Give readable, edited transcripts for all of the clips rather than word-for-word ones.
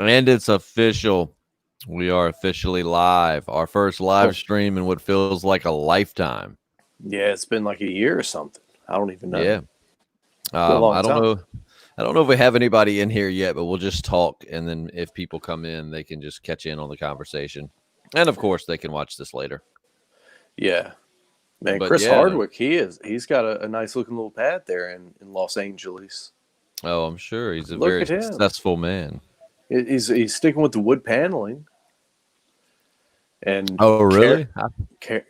And it's official. We are officially live. Our first live stream in what feels like a lifetime. Yeah, it's been like a year or something. I don't even know. Yeah. It's been a long I don't time. know. I don't know if we have anybody in here yet, but we'll just talk, and then if people come in, they can just catch in on the conversation. And of course, they can watch this later. Yeah. Man, But Chris yeah, Hardwick, he's got a nice looking little pad there in Los Angeles. oh, I'm sure he's a Look very at him. successful man. He's sticking with the wood paneling. And Oh, really?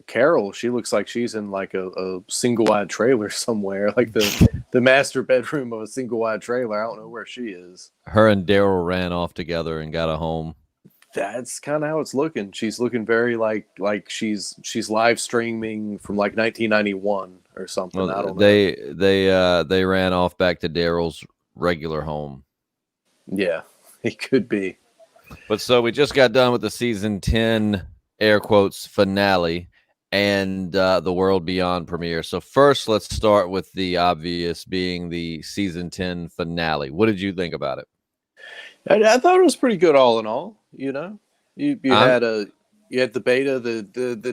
Carol, she looks like she's in like a single wide trailer somewhere, like the master bedroom of a single wide trailer. I don't know where she is. Her and Daryl ran off together and got a home. That's kind of how it's looking. She's looking very like she's live streaming from like 1991 or something. Well, I don't know. they ran off back to Daryl's regular home. Yeah, it could be. But so we just got done with the season 10 air quotes finale and the World Beyond premiere. So first, let's start with the obvious, being the season 10 finale. What did you think about it? I thought it was pretty good all in all. You know, you I'm, had the beta, the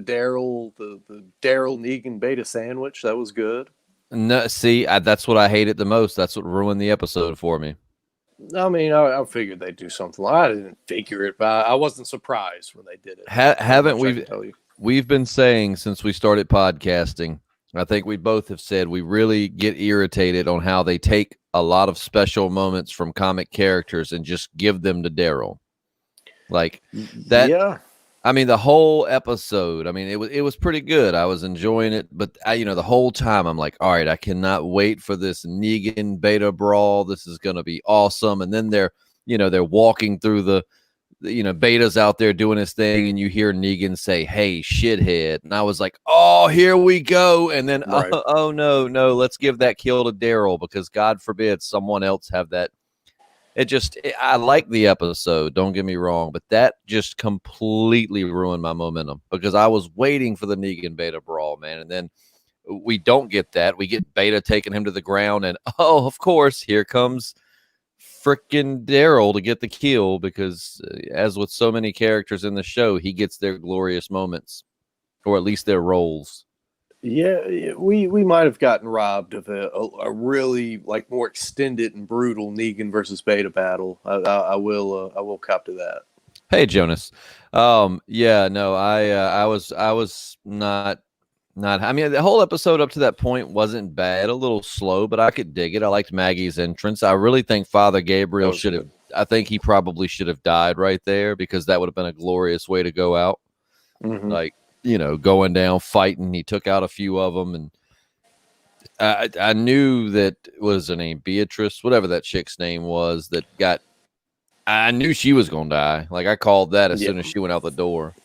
Daryl the Daryl Negan beta sandwich. That was good. no, see, that's what I hated the most. That's what ruined the episode for me. I mean, I figured they'd do something. I didn't figure it, but I wasn't surprised when they did it. Haven't I can tell you. we've been saying since we started podcasting, I think we both have said we really get irritated on how they take a lot of special moments from comic characters and just give them to Daryl. Like that. Yeah. I mean, the whole episode, I mean, it was pretty good. I was enjoying it, but the whole time I'm like, all right, I cannot wait for this Negan beta brawl. This is going to be awesome. And then they're walking through Beta's out there doing his thing, and you hear Negan say, "Hey, shithead," and I was like, "Oh, here we go!" And then, Right. oh no, let's give that kill to Daryl because God forbid someone else have that. I like the episode. Don't get me wrong, but that just completely ruined my momentum because I was waiting for the Negan Beta brawl, man, and then we don't get that. We get Beta taking him to the ground, and of course, here comes freaking Daryl to get the kill because, as with so many characters in the show, he gets their glorious moments, or at least their roles. Yeah, we might have gotten robbed of a really like more extended and brutal Negan versus Beta battle. I will cop to that. Hey, Jonas. Yeah, no, I was not. I mean, the whole episode up to that point wasn't bad. A little slow, but I could dig it. I liked Maggie's entrance. I really think Father Gabriel should have. I think he probably should have died right there because that would have been a glorious way to go out. Mm-hmm. Like, going down fighting. He took out a few of them, and I knew that was her name, Beatrice, whatever that chick's name was. I knew she was gonna die. Like I called that as soon as she went out the door.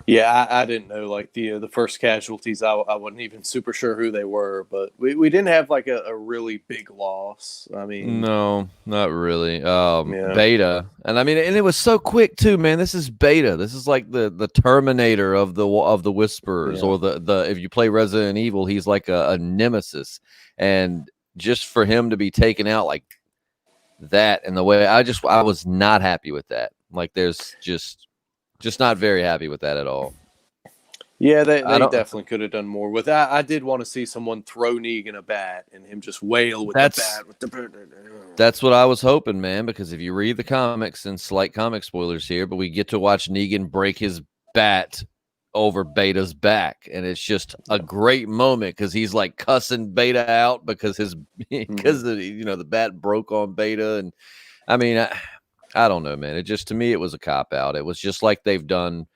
Yeah, I didn't know like the first casualties. I wasn't even super sure who they were, but we didn't have like a really big loss. I mean, no, not really. Beta, and I mean, and it was so quick too, man. This is Beta. This is like the Terminator of the Whisperers, or the if you play Resident Evil, he's like a nemesis, and just for him to be taken out like that, and the way I was not happy with that. Like, there's just not very happy with that at all. Yeah, they definitely could have done more with that. I did want to see someone throw Negan a bat and him just wail with the bat. That's what I was hoping, man, because if you read the comics, and slight comic spoilers here, but we get to watch Negan break his bat over Beta's back, and it's just a great moment because he's like cussing Beta out because the bat broke on Beta. And I mean, I don't know, man. To me, it was a cop-out. It was just like they've done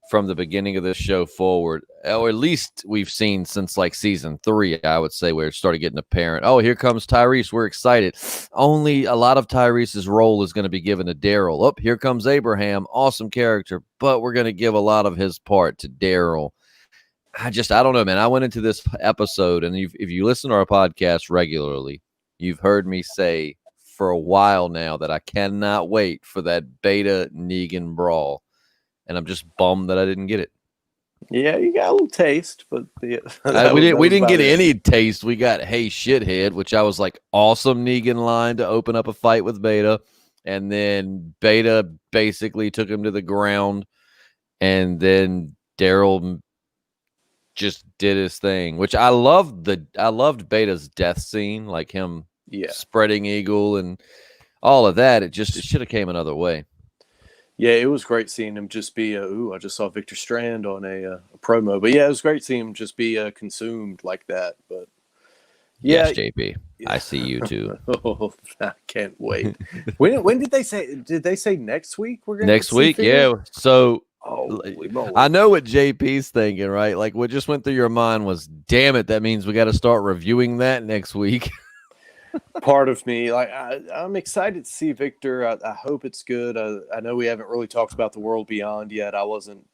from the beginning of this show forward, or at least we've seen since like season 3, I would say, where it started getting apparent. Oh, here comes Tyrese. We're excited. Only a lot of Tyrese's role is going to be given to Daryl. Oh, here comes Abraham. Awesome character, but we're going to give a lot of his part to Daryl. I don't know, man. I went into this episode, and if you listen to our podcast regularly, you've heard me say for a while now that I cannot wait for that Beta Negan brawl, and I'm just bummed that I didn't get it. Yeah, you got a little taste, but we didn't get any taste. We got "Hey shithead," which I was like, awesome Negan line to open up a fight with Beta. and then Beta basically took him to the ground, and then Daryl just did his thing, which I loved Beta's death scene, like him Yeah. spreading eagle and all of that. It should have came another way. Yeah, it was great seeing him just be. I just saw Victor Strand on a promo, but yeah, it was great seeing him just be consumed like that. But yeah, Yes, JP, I see you too. Oh, I can't wait. When did they say? Did they say next week we're gonna Next week? figures? Yeah. So Holy moly. I know what JP's thinking, right? Like what just went through your mind was, damn it, that means we got to start reviewing that next week. Part of me, like I'm excited to see Victor. I hope it's good. I know we haven't really talked about the World Beyond yet. I wasn't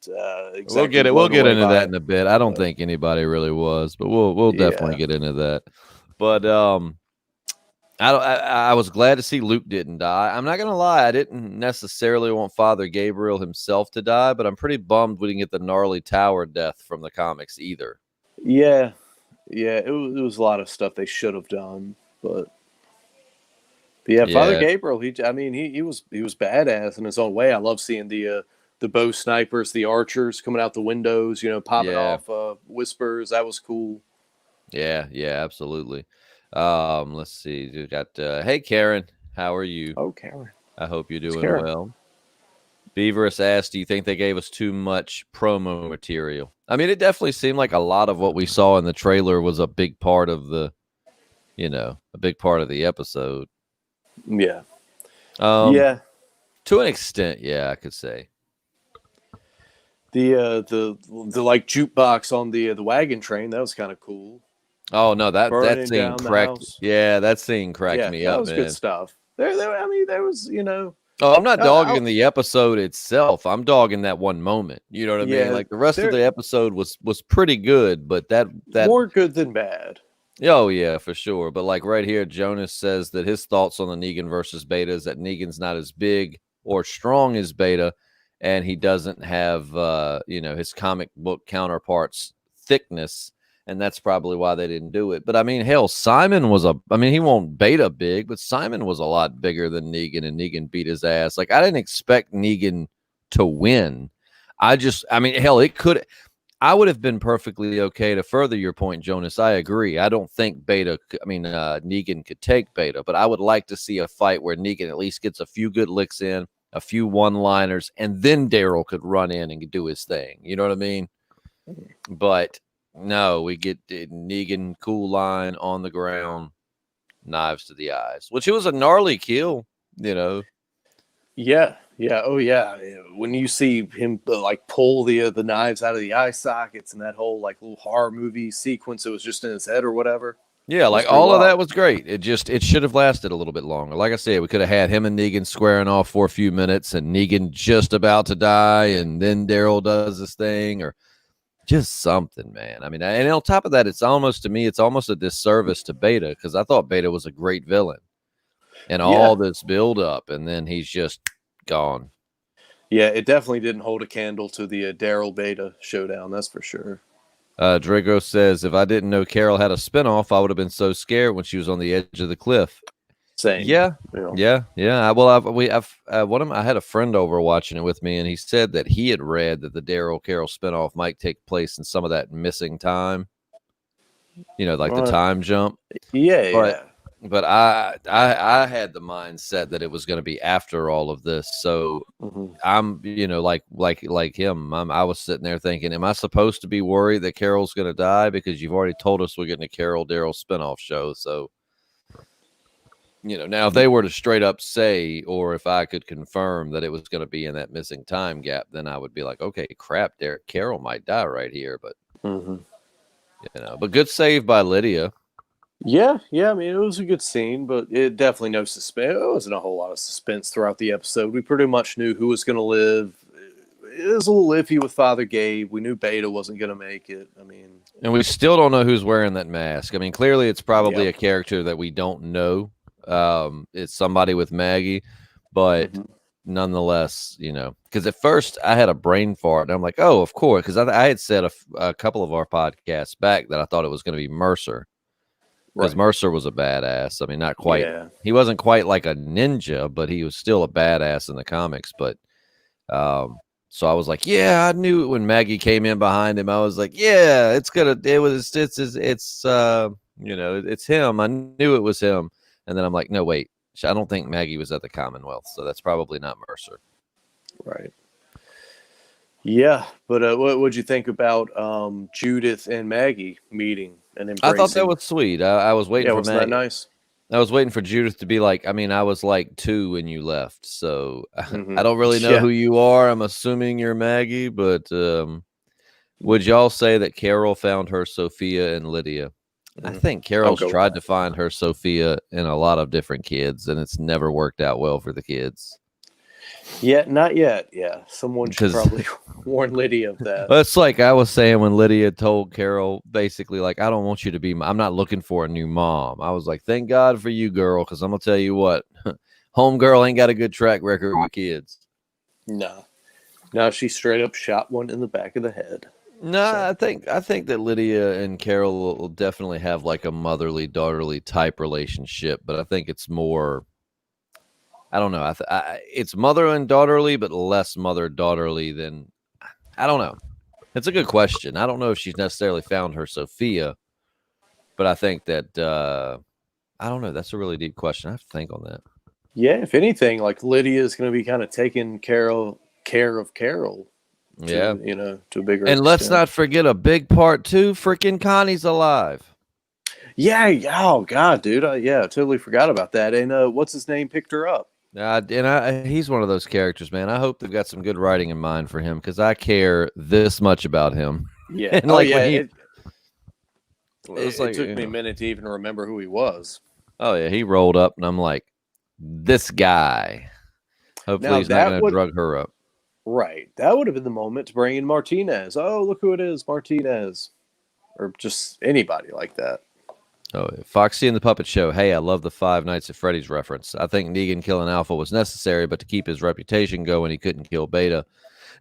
exactly. We'll get into that it, in a bit. I don't think anybody really was, but we'll definitely get into that. But I was glad to see Luke didn't die. I'm not gonna lie, I didn't necessarily want Father Gabriel himself to die, but I'm pretty bummed we didn't get the gnarly tower death from the comics either. Yeah, it was a lot of stuff they should have done, but yeah, Father Gabriel. He was badass in his own way. I love seeing the bow snipers, the archers coming out the windows, popping off whispers. That was cool. Yeah, absolutely. Let's see. We got hey Karen, how are you? Oh, Karen. I hope you're doing well. Beaverus asked, do you think they gave us too much promo material? I mean, it definitely seemed like a lot of what we saw in the trailer was a big part of the episode. Yeah. To an extent, yeah, I could say. The like jukebox on the wagon train, that was kind of cool. Oh no, that scene cracked. Yeah, that scene cracked me up. That was good stuff. There was, Oh, I'm not dogging the episode itself. I'm dogging that one moment. You know what I mean? Like the rest of the episode was pretty good, but that more good than bad. Oh yeah, for sure. But like right here, Jonas says that his thoughts on the Negan versus Beta is that Negan's not as big or strong as Beta, and he doesn't have his comic book counterpart's thickness. And that's probably why they didn't do it. But I mean, hell, Simon he won't Beta big, but Simon was a lot bigger than Negan, and Negan beat his ass. Like, I didn't expect Negan to win. I would have been perfectly okay to further your point, Jonas. I agree. I don't think Negan could take Beta, but I would like to see a fight where Negan at least gets a few good licks in, a few one-liners, and then Daryl could run in and do his thing. You know what I mean? But no, we get Negan cool line on the ground, knives to the eyes, which it was a gnarly kill, Yeah. Oh yeah. When you see him like pull the knives out of the eye sockets and that whole like little horror movie sequence, it was just in his head or whatever. Yeah, like all of that was great. It should have lasted a little bit longer. Like I said, we could have had him and Negan squaring off for a few minutes, and Negan just about to die, and then Daryl does his thing, or just something, man. I mean, and on top of that, it's almost a disservice to Beta, because I thought Beta was a great villain, and all this build up, and then he's just gone. Yeah, it definitely didn't hold a candle to the Daryl Beta showdown. That's for sure. Drago says, if I didn't know Carol had a spinoff, I would have been so scared when she was on the edge of the cliff. Same. Yeah. Well, I had a friend over watching it with me, and he said that he had read that the Daryl Carol spinoff might take place in some of that missing time. The time jump. Yeah. But I had the mindset that it was going to be after all of this. So I'm, like him, I was sitting there thinking, am I supposed to be worried that Carol's going to die? Because you've already told us we're getting a Carol Daryl spinoff show. So, now if they were to straight up say, or if I could confirm that it was going to be in that missing time gap, then I would be like, okay, crap, Carol might die right here. But, but good save by Lydia. Yeah. I mean, it was a good scene, but it definitely no suspense. It wasn't a whole lot of suspense throughout the episode. We pretty much knew who was going to live. It was a little iffy with Father Gabe. We knew Beta wasn't going to make it. I mean, and we still don't know who's wearing that mask. I mean, clearly it's probably a character that we don't know. It's somebody with Maggie, but nonetheless, because at first I had a brain fart, and I'm like, oh, of course, because I had said a couple of our podcasts back that I thought it was going to be Mercer. because Right. Mercer was a badass. I mean, not quite. Yeah. He wasn't quite like a ninja, but he was still a badass in the comics. But so I was like, yeah, I knew it when Maggie came in behind him. I was like, yeah, it's it's him. I knew it was him. And then I'm like, no, wait, I don't think Maggie was at the Commonwealth, so that's probably not Mercer. Right. Yeah, but what would you think about Judith and Maggie meeting and I thought that embracing? was sweet. I was waiting Yeah, for wasn't that Maggie. nice? I was waiting for Judith to be like, I mean, I was like 2 when you left, so Mm-hmm. I don't really know Yeah. who you are. I'm assuming you're Maggie, but would y'all say that Carol found her Sophia and Lydia? I think I'll Carol's go with tried that. to find her Sophia in a lot of different kids, and it's never worked out well for the kids. Yeah, not yet. Yeah, someone should Because probably warn Lydia of that. it's like I was saying when Lydia told Carol, basically, like, I don't want you to be, I'm not looking for a new mom. I was like, thank God for you, girl, because I'm going to tell you what, homegirl ain't got a good track record with kids. No. No, she straight up shot one in the back of the head. No, So. I think that Lydia and Carol will definitely have like a motherly daughterly type relationship, but I think it's more. I don't know. It's mother and daughterly, but less mother daughterly than. I don't know. It's a good question. I don't know if she's necessarily found her Sophia, but I think that I don't know. That's a really deep question. I have to think on that. Yeah, if anything, like Lydia is going to be kind of taking care of Carol Yeah, to a bigger and let's extent. not forget a big part too. Freaking Connie's alive. Yeah. Oh God, dude. Yeah, I totally forgot about that. And what's his name picked her up? He's one of those characters, man. I hope they've got some good writing in mind for him because I care this much about him. Yeah. And Oh like when yeah. he, It took me a minute to even remember who he was. oh yeah, he rolled up, and I'm like, this guy. Hopefully, Now he's not that going to would drug her up. right. That would have been the moment to bring in Martinez. Oh, look who it is, Martinez, or just anybody like that. Oh, yeah. Foxy and the Puppet Show. Hey, I love the Five Nights at Freddy's reference. I think Negan killing Alpha was necessary, but to keep his reputation going, he couldn't kill Beta.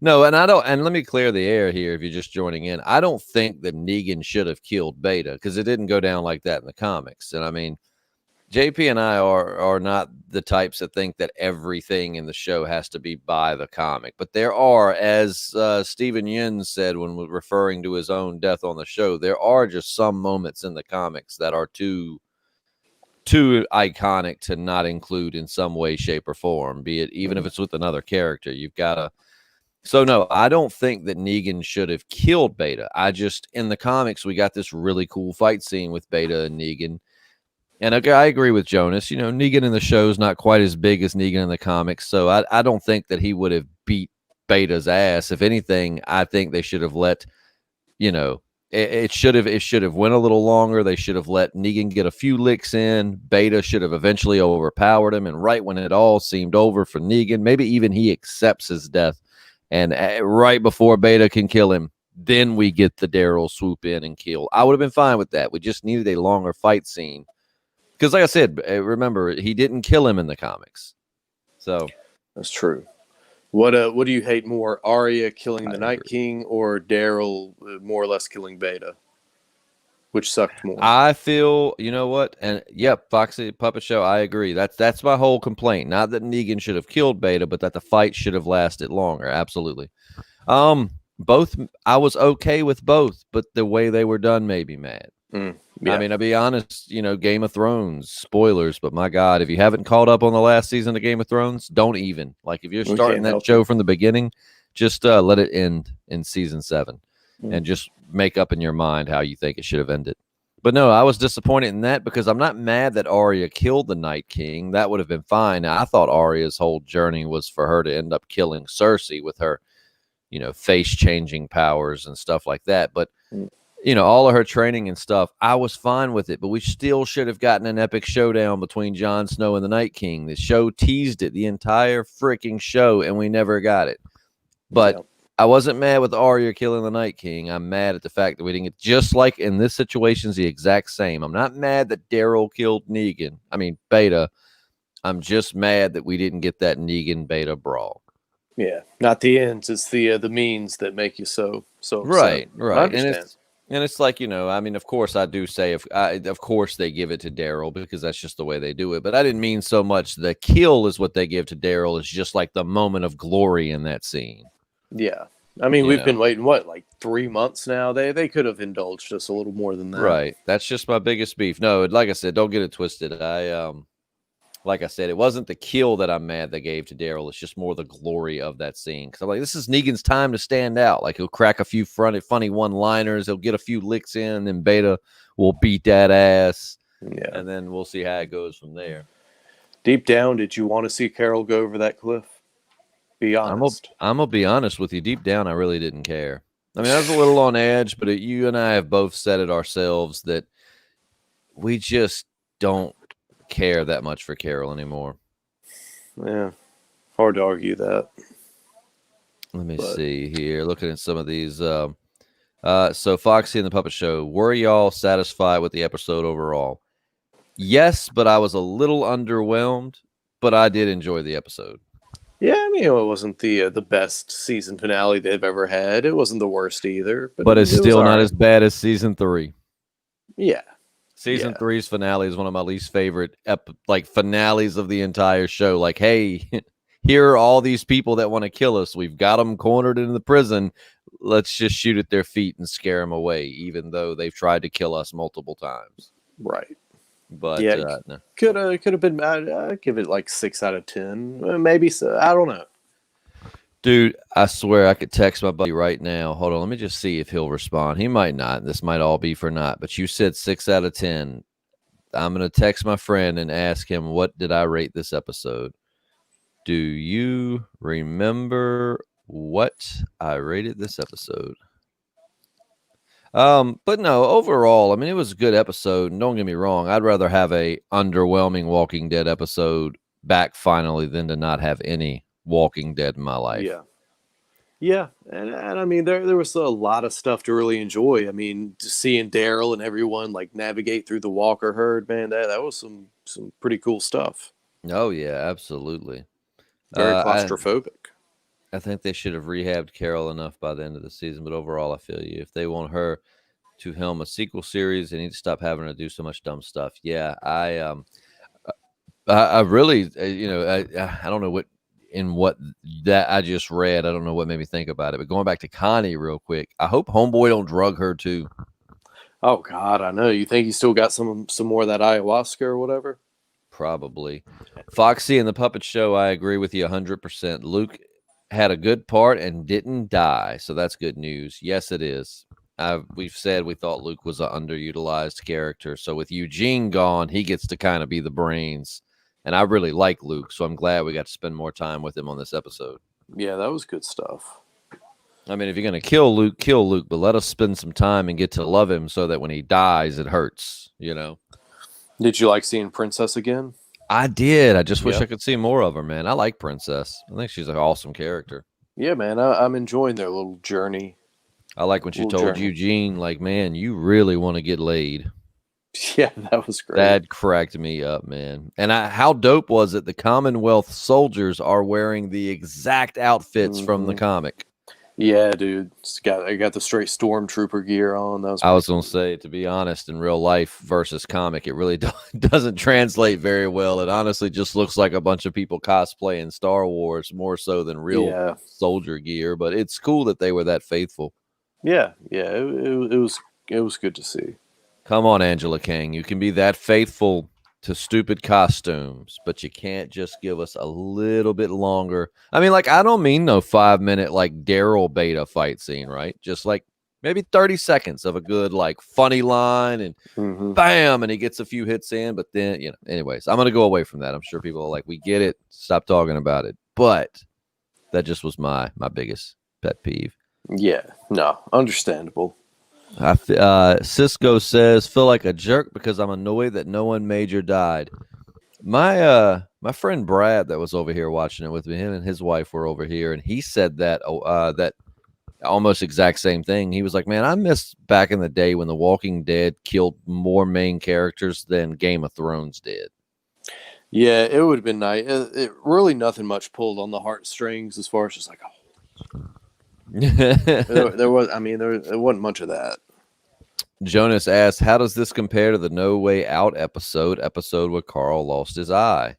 No, and I don't. And let me clear the air here. If you're just joining in, I don't think that Negan should have killed Beta because it didn't go down like that in the comics. And I mean, JP and I are not the types that think that everything in the show has to be by the comic, but there are, as Stephen Yin said when referring to his own death on the show, there are just some moments in the comics that are too iconic to not include in some way, shape, or form. Be it even if it's with another character, you've got to. So no, I don't think that Negan should have killed Beta. I just in the comics we got this really cool fight scene with Beta and Negan. And I agree with Jonas. Negan in the show is not quite as big as Negan in the comics, so I don't think that he would have beat Beta's ass. If anything, I think they should have let, it should have went a little longer. They should have let Negan get a few licks in. Beta should have eventually overpowered him, and right when it all seemed over for Negan, maybe even he accepts his death, and right before Beta can kill him, then we get the Daryl swoop in and kill. I would have been fine with that. We just needed a longer fight scene. Because, like I said, remember, he didn't kill him in the comics. So That's true. What do you hate more, Arya killing the Night King or Daryl more or less killing Beta? Which sucked more? I feel, you know what? And yep, Foxy Puppet Show, I agree. That's my whole complaint. Not that Negan should have killed Beta, but that the fight should have lasted longer. Absolutely. Both, I was okay with both, but the way they were done made me mad. Yeah. I mean, I'll be honest, Game of Thrones, spoilers, but my God, if you haven't caught up on the last season of Game of Thrones, don't even. Like, if you're starting that show from the beginning, just let it end in season 7 and just make up in your mind how you think it should have ended. But no, I was disappointed in that because I'm not mad that Arya killed the Night King. That would have been fine. I thought Arya's whole journey was for her to end up killing Cersei with her, face-changing powers and stuff like that. But all of her training and stuff, I was fine with it, but we still should have gotten an epic showdown between Jon Snow and the Night King. The show teased it the entire freaking show, and we never got it. But I wasn't mad with Arya killing the Night King. I'm mad at the fact that we didn't get, just like in this situation, is the exact same. I'm not mad that Daryl killed Beta. I'm just mad that we didn't get that Negan Beta brawl. Yeah, not the ends. It's the means that make you so upset. Right. I understand. And it's like, I mean, of course I do say, of course they give it to Daryl because that's just the way they do it. But I didn't mean so much the kill is what they give to Daryl is just like the moment of glory in that scene. Yeah. I mean, You we've know, been waiting, what, like 3 months now? They could have indulged us a little more than that. right? That's just my biggest beef. No, like I said, don't get it twisted. Like I said, it wasn't the kill that I'm mad they gave to Daryl. It's just more the glory of that scene. Because I'm like, this is Negan's time to stand out. Like, he'll crack a few funny one-liners. He'll get a few licks in, and then Beta will beat that ass. Yeah. And then we'll see how it goes from there. Deep down, did you want to see Carol go over that cliff? Be I'm honest. gonna be honest with you. Deep down, I really didn't care. I mean, I was a little on edge, but you and I have both said it ourselves that we just don't care that much for Carol anymore. Yeah. Hard to argue that. Let me see here. Looking at some of these. So Foxy and the Puppet Show. Were y'all satisfied with the episode overall? Yes, but I was a little underwhelmed. But I did enjoy the episode. Yeah, I mean, it wasn't the best season finale they've ever had. It wasn't the worst either. But it's still not right. as bad as season 3. Yeah. Season 3's finale is one of my least favorite finales of the entire show. Like, hey, here are all these people that want to kill us. We've got them cornered in the prison. Let's just shoot at their feet and scare them away, even though they've tried to kill us multiple times. Right. But yeah, no. could have been. I'd give it like 6 out of 10, maybe. So I don't know. Dude, I swear I could text my buddy right now. Hold on, let me just see if he'll respond. He might not. This might all be for naught. But you said 6 out of 10. I'm going to text my friend and ask him, what did I rate this episode? Do you remember what I rated this episode? But no, overall, I mean, it was a good episode. And don't get me wrong, I'd rather have a underwhelming Walking Dead episode back finally than to not have any Walking Dead in my life. Yeah, and I mean, there was a lot of stuff to really enjoy. I mean, just seeing Daryl and everyone like navigate through the Walker herd, man, that was some pretty cool stuff. Oh yeah, absolutely. Very claustrophobic. I think they should have rehabbed Carol enough by the end of the season, but overall, I feel you. If they want her to helm a sequel series, they need to stop having her do so much dumb stuff. Yeah, I really, I don't know what that I just read. I don't know what made me think about it. But going back to Connie real quick, I hope Homeboy don't drug her too. Oh God, I know. You think he still got some more of that ayahuasca or whatever? Probably. Foxy and the Puppet Show, I agree with you 100%. Luke had a good part and didn't die, so that's good news. Yes, it is. We've said we thought Luke was an underutilized character, so with Eugene gone, he gets to kind of be the brains. And I really like Luke, so I'm glad we got to spend more time with him on this episode. Yeah, that was good stuff. I mean, if you're going to kill Luke, but let us spend some time and get to love him so that when he dies, it hurts, Did you like seeing Princess again? I did. I just wish I could see more of her, man. I like Princess. I think she's an awesome character. Yeah, man. I'm enjoying their little journey. I like when she told Eugene, like, man, you really want to get laid. Yeah, that was great. That cracked me up, man. And how dope was it? The Commonwealth soldiers are wearing the exact outfits from the comic. Yeah, dude. I got the straight stormtrooper gear on. I was going to say, to be honest, in real life versus comic, it really doesn't translate very well. It honestly just looks like a bunch of people cosplaying Star Wars more so than real soldier gear. But it's cool that they were that faithful. Yeah. It was good to see. Come on, Angela Kang. You can be that faithful to stupid costumes, but you can't just give us a little bit longer. I mean, I don't mean no 5-minute Daryl Beta fight scene, right? Just maybe 30 seconds of a good funny line and bam, and he gets a few hits in. But then, anyways, I'm gonna go away from that. I'm sure people are like, we get it, stop talking about it. But that just was my biggest pet peeve. Yeah, no, understandable. Cisco says, feel like a jerk because I'm annoyed that no one major died. My friend Brad that was over here watching it with me, him and his wife were over here, and he said that that almost exact same thing. He was like, man, I miss back in the day when The Walking Dead killed more main characters than Game of Thrones did. Yeah, it would have been nice. It really nothing much pulled on the heartstrings as far as just there wasn't much of that. Jonas asks, how does this compare to the No Way Out episode where Carl lost his eye?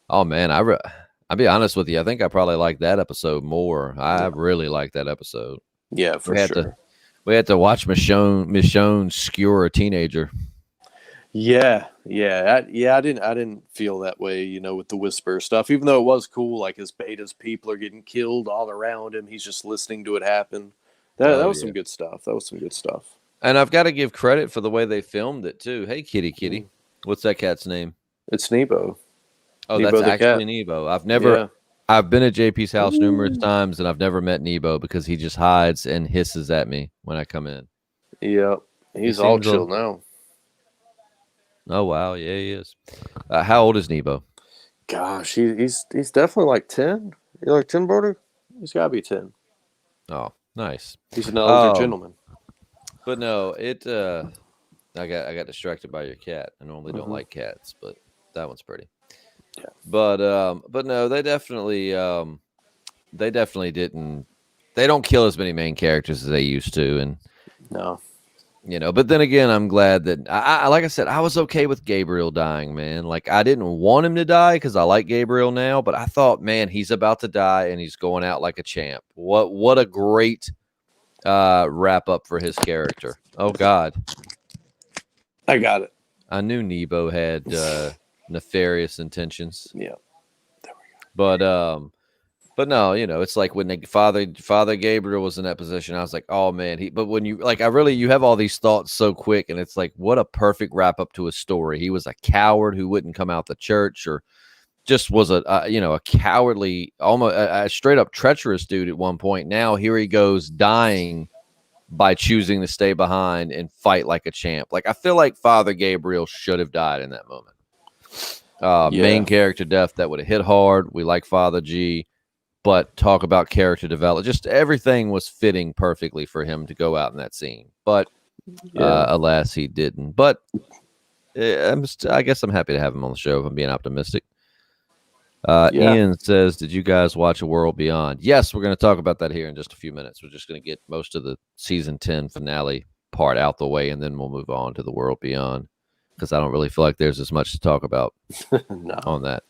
Oh man, I'll be honest with you. I think I probably like that episode more. I Yeah, really like that episode. yeah, for We had to sure. we had to watch Michonne skewer a teenager. I didn't feel that way, with the Whisper stuff. Even though it was cool, like his Beta's people are getting killed all around him, he's just listening to it happen. That Oh was yeah. some good stuff. That was some good stuff. And I've got to give credit for the way they filmed it too. Hey, kitty, Mm. kitty. What's that cat's name? It's Nebo. Oh, that's Nebo the actually cat. Nebo. Yeah. I've been at JP's house numerous Ooh. times, and I've never met Nebo because he just hides and hisses at me when I come in. Yeah. He He's all seems chill now. Oh wow, yeah, he is. How old is Nebo? Gosh, he's definitely like 10. You like 10, brother? He's got to be 10. Oh, nice. He's an older gentleman. But no, I got distracted by your cat. I normally don't like cats, but that one's pretty. Yeah. But no, they definitely didn't. They don't kill as many main characters as they used to, and No. But then again, I'm glad that like I said, I was okay with Gabriel dying, man. Like I didn't want him to die because I like Gabriel now, but I thought, man, he's about to die and he's going out like a champ. What a great wrap up for his character. Oh God, I got it. I knew Nebo had nefarious intentions. Yeah. But no, it's like when Father Gabriel was in that position, I was like, oh man, but when you like, you have all these thoughts so quick, and it's like, what a perfect wrap up to his story. He was a coward who wouldn't come out the church, or just was a cowardly, almost a straight up treacherous dude at one point. Now here he goes dying by choosing to stay behind and fight like a champ. Like I feel like Father Gabriel should have died in that moment. Main character death that would have hit hard. We like Father G. But talk about character development. Just everything was fitting perfectly for him to go out in that scene. But alas, he didn't. But I guess I'm happy to have him on the show if I'm being optimistic. Ian says, did you guys watch A World Beyond? Yes, we're going to talk about that here in just a few minutes. We're just going to get most of the season 10 finale part out the way, and then we'll move on to The World Beyond because I don't really feel like there's as much to talk about on that.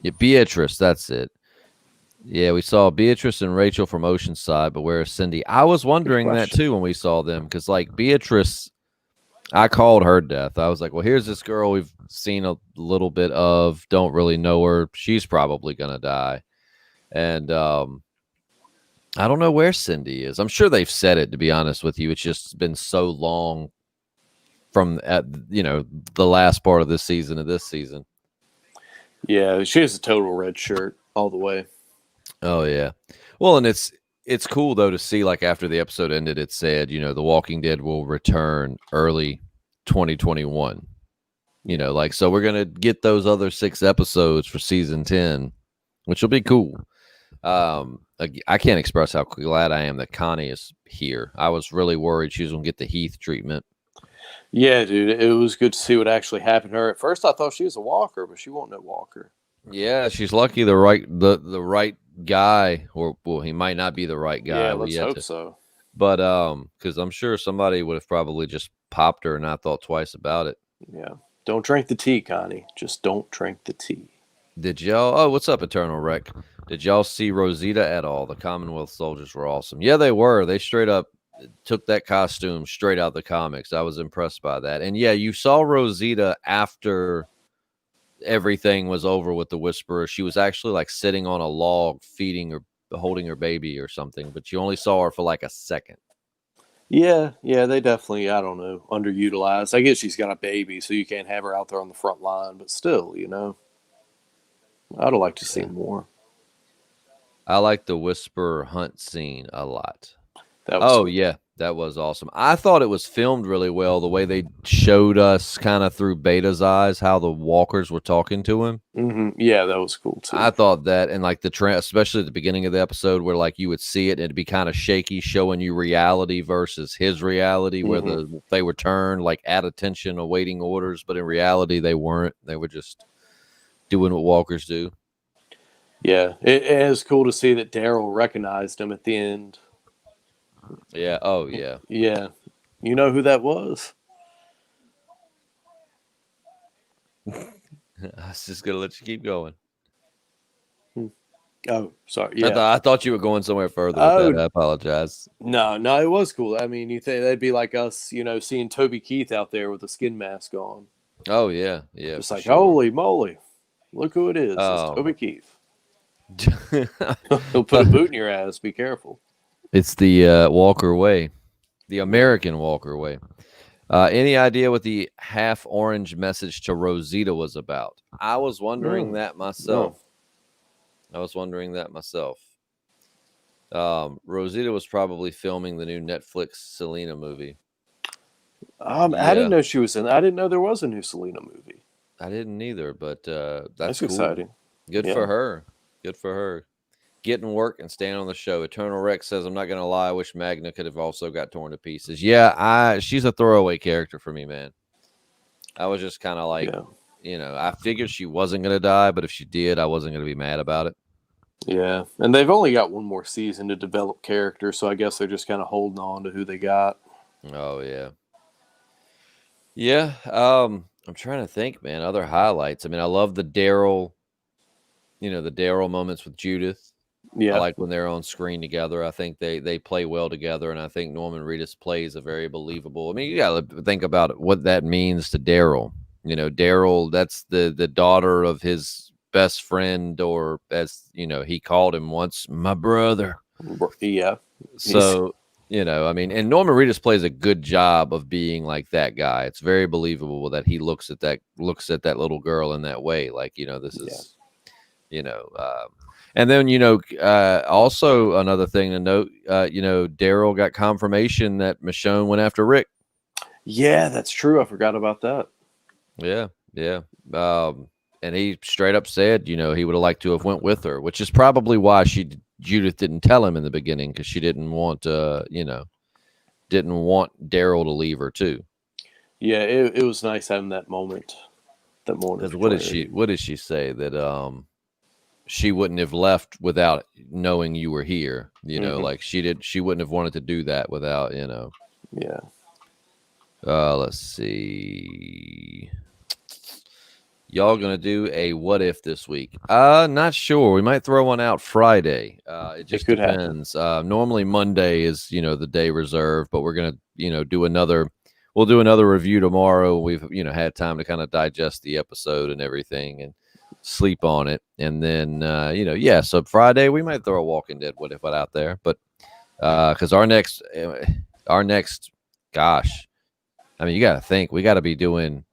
Yeah, Beatrice, that's it. Yeah, we saw Beatrice and Rachel from Oceanside, but where is Cindy? I was wondering that too when we saw them because, like, Beatrice, I called her death. I was like, well, here's this girl we've seen a little bit of, don't really know her. She's probably going to die. And I don't know where Cindy is. I'm sure they've said it, to be honest with you. It's just been so long from, the last part of this season. Yeah, she has a total red shirt all the way. Oh yeah. Well, and it's cool though to see, like, after the episode ended, it said, The Walking Dead will return early 2021. Like, so we're gonna get those other 6 episodes for season 10, which will be cool. I can't express how glad I am that Connie is here. I was really worried she was gonna get the Heath treatment. Yeah, dude, it was good to see what actually happened to her. At first, I thought she was a walker, but she wasn't a walker. Yeah, she's lucky the right guy, or well, he might not be the right guy. Yeah, let's hope so. But because I'm sure somebody would have probably just popped her and not thought twice about it. Yeah, don't drink the tea, Connie. Just don't drink the tea. Did y'all? Oh, what's up, Eternal Wreck? Did y'all see Rosita at all? The Commonwealth soldiers were awesome. Yeah, they were. They straight up took that costume straight out of the comics. I was impressed by that. And yeah, you saw Rosita after everything was over with the Whisperer. She was actually like sitting on a log feeding or holding her baby or something, but you only saw her for like a second. Yeah, they definitely, I don't know, underutilized. I guess she's got a baby, so you can't have her out there on the front line, but still, I'd like to see more. I like the Whisperer hunt scene a lot. That was cool. Yeah, that was awesome. I thought it was filmed really well, the way they showed us kind of through Beta's eyes how the walkers were talking to him. Mm-hmm. Yeah, that was cool too. I thought that, and like especially at the beginning of the episode where like you would see it and it'd be kind of shaky, showing you reality versus his reality, where they were turned like at attention awaiting orders, but in reality they weren't. They were just doing what walkers do. Yeah, it is cool to see that Daryl recognized him at the end. Yeah. Oh, yeah. Yeah. You know who that was? I was just gonna let you keep going. Oh, sorry. Yeah. I thought you were going somewhere further with that. Oh, I apologize. no, it was cool. I mean, you think they'd be like us, seeing Toby Keith out there with a skin mask on. Oh yeah, yeah, Just for like, sure. holy moly, look who it is. It's Um, Toby Keith. He'll put a boot in your ass. Be careful. it's the Walker way, the Yeah. American Walker way. Any idea what the half orange message to Rosita was about? I was wondering Mm, that myself. no. I was wondering that myself. Rosita was probably filming the new Netflix Selena movie. I didn't Yeah, know she was in. I didn't know there was a new Selena movie. I didn't either, but that's That's cool. exciting. Good for Yeah. her. Good for her. Getting work and staying on the show. Eternal Rex says, "I'm not gonna lie. I wish Magna could have also got torn to pieces." Yeah, she's a throwaway character for me, man. I was just kind of like, Yeah. I figured she wasn't gonna die, but if she did, I wasn't gonna be mad about it. Yeah. And they've only got one more season to develop characters, so I guess they're just kind of holding on to who they got. Oh yeah, yeah. I'm trying to think, man. Other highlights. I mean, I love the Daryl. The Daryl moments with Judith. I Yeah. like when they're on screen together. I think they play well together, and I think Norman Reedus plays a very believable. I mean, you got to think about what that means to Daryl. Daryl, that's the daughter of his best friend, or as he called him once, my brother. Yeah. He's, So I mean, and Norman Reedus plays a good job of being like that guy. It's very believable that he looks at that little girl in that way. Like this yeah. is you know. And then also another thing to note, Daryl got confirmation that Michonne went after Rick. Yeah, that's true. I forgot about that. Yeah, yeah. And he straight up said, he would have liked to have went with her, which is probably why Judith didn't tell him in the beginning, because she didn't want didn't want Daryl to leave her too. Yeah, it was nice having that moment. That moment. Because what did she say that she wouldn't have left without knowing you were here? Like she wouldn't have wanted to do that without Yeah. Let's see. Y'all gonna do a what if this week? Not sure. We might throw one out Friday. It just could depends. Normally Monday is the day reserved, but we're gonna do another. We'll do another review tomorrow. We've had time to kind of digest the episode and everything and sleep on it, and then So Friday we might throw a Walking Dead what if out there, but because our next, gosh, I mean, you got to think we got to be doing.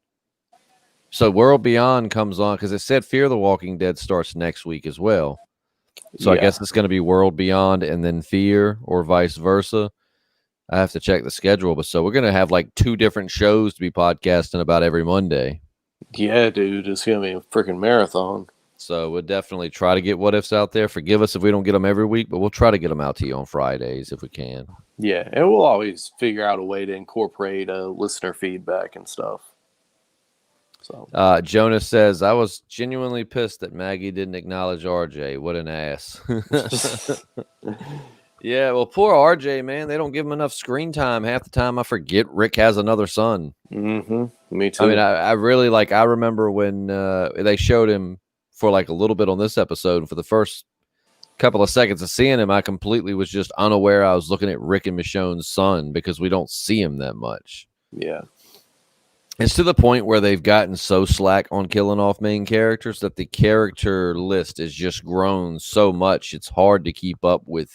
So World Beyond comes on because it said Fear the Walking Dead starts next week as well. So I guess it's going to be World Beyond and then Fear, or vice versa. I have to check the schedule, but so we're going to have like 2 different shows to be podcasting about every Monday. Yeah, dude, it's gonna be a freaking marathon. So we'll definitely try to get what ifs out there. Forgive us if we don't get them every week, but we'll try to get them out to you on Fridays if we can. Yeah, and we'll always figure out a way to incorporate listener feedback and stuff. So Jonas says, I was genuinely pissed that Maggie didn't acknowledge RJ. What an ass. Yeah, well, poor RJ, man. They don't give him enough screen time. Half the time I forget Rick has another son. Me too. I mean, I really I remember when they showed him for like a little bit on this episode, and for the first couple of seconds of seeing him, I completely was just unaware I was looking at Rick and Michonne's son, because we don't see him that much. Yeah. It's to the point where they've gotten so slack on killing off main characters that the character list has just grown so much. It's hard to keep up with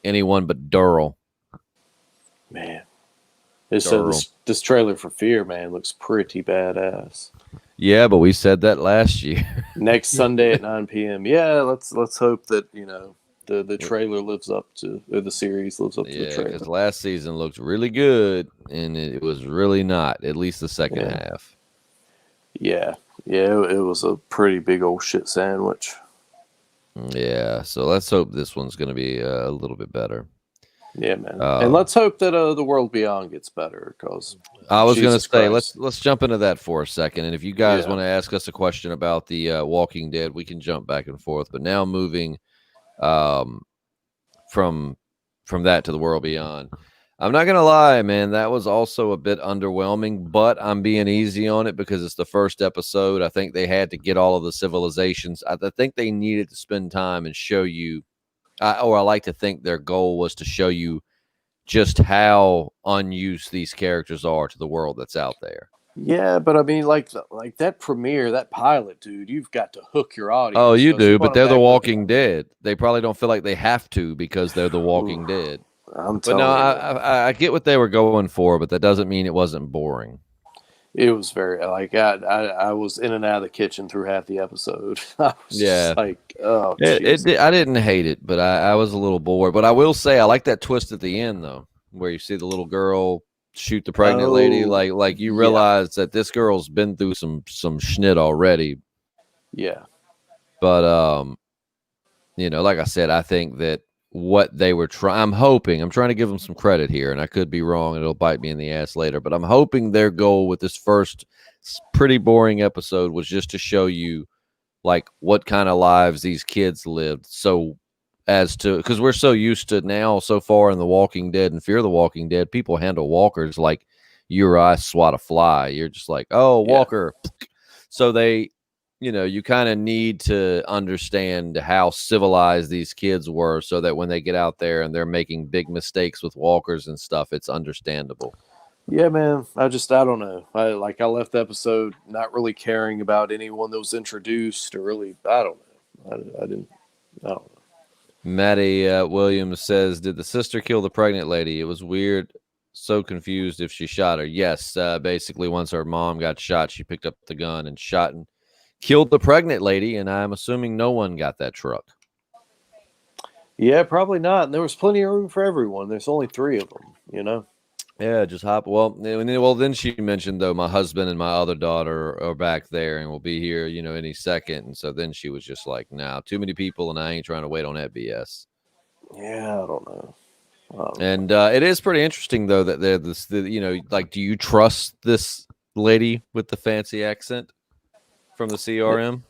anyone but Daryl. Man. This trailer for Fear, man, looks pretty badass. Yeah, but we said that last year. Next Sunday at 9 p.m. Yeah, let's hope that, the trailer lives up to, or the series lives up to the trailer. Because last season looked really good, and it was really not, at least the second half. Yeah. Yeah, it was a pretty big old shit sandwich. Yeah, so let's hope this one's going to be a little bit better. Yeah, man. And let's hope that the World Beyond gets better, because I was going to say, let's jump into that for a second. And if you guys want to ask us a question about the Walking Dead, we can jump back and forth. But now moving from from that to the world beyond. I'm not gonna lie, man. That was also a bit underwhelming, but I'm being easy on it because it's the first episode. I think they had to get all of the civilizations. I think they needed to spend time and show you, or I like to think their goal was to show you just how unused these characters are to the world that's out there. Yeah, but I mean, like that premiere, that pilot, dude, you've got to hook your Oh, audience. you So do, put but them they're the back with, Walking Dead. They probably don't feel like they have to because they're the Walking ooh, Dead. I'm But no, telling you, man, I get what they were going for, but that doesn't mean it wasn't boring. it was very like I was in and out of the kitchen through half the episode. I was Yeah, just like, oh, it jeez. did. I didn't hate it, but I was a little bored. But I will say I like that twist at the end though, where you see the little girl shoot the pregnant lady. Oh, Like you yeah, realize that this girl's been through some schnit already. yeah, But like I said, I think that what they were trying, I'm trying to give them some credit here, and I could be wrong, and it'll bite me in the ass later. But I'm hoping their goal with this first pretty boring episode was just to show you like what kind of lives these kids lived. So as to because we're so used to now so far in The Walking Dead and Fear the Walking Dead, people handle walkers like you or I swat a fly. You're just like, oh, yeah. walker. So they, you kind of need to understand how civilized these kids were so that when they get out there and they're making big mistakes with walkers and stuff, it's understandable. Yeah, man. I don't know. I left the episode not really caring about anyone that was introduced or really. I don't know. I didn't. I don't know. Maddie Williams says, "Did the sister kill the pregnant lady? It was weird. So confused if she shot her. Yes, basically, once her mom got shot, she picked up the gun and shot and killed the pregnant lady. And I'm assuming no one got that truck. Yeah, probably not. And there was plenty of room for everyone. There's only three of them. You know. Yeah, just hop. Then she mentioned though my husband and my other daughter are back there and will be here, any second. And so then she was just like, "Nah, too many people, and I ain't trying to wait on that BS." Yeah, I don't know. And it is pretty interesting though that they're like, do you trust this lady with the fancy accent from the CRM?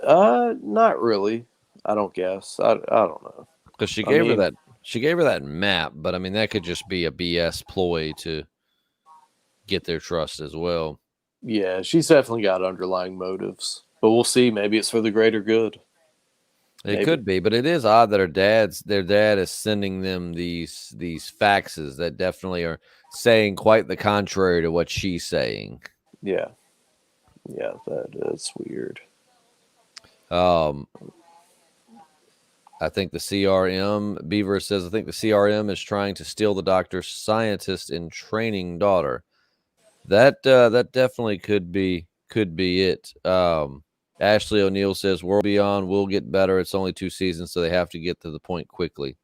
Not really. I don't guess. I don't know. Because she I gave her mean, that map, but I mean that could just be a BS ploy to get their trust as well. yeah, she's definitely got underlying motives. But we'll see. Maybe it's for the greater good. It Maybe. could be, but it is odd that their dad is sending them these faxes that definitely are saying quite the contrary to what she's saying. Yeah. Yeah, that's weird. Um, I think the CRM Beaver says I think the CRM is trying to steal the doctor's scientist in training daughter. That definitely could be it. Ashley O'Neill says World Beyond will get better. It's only 2 seasons, so they have to get to the point quickly.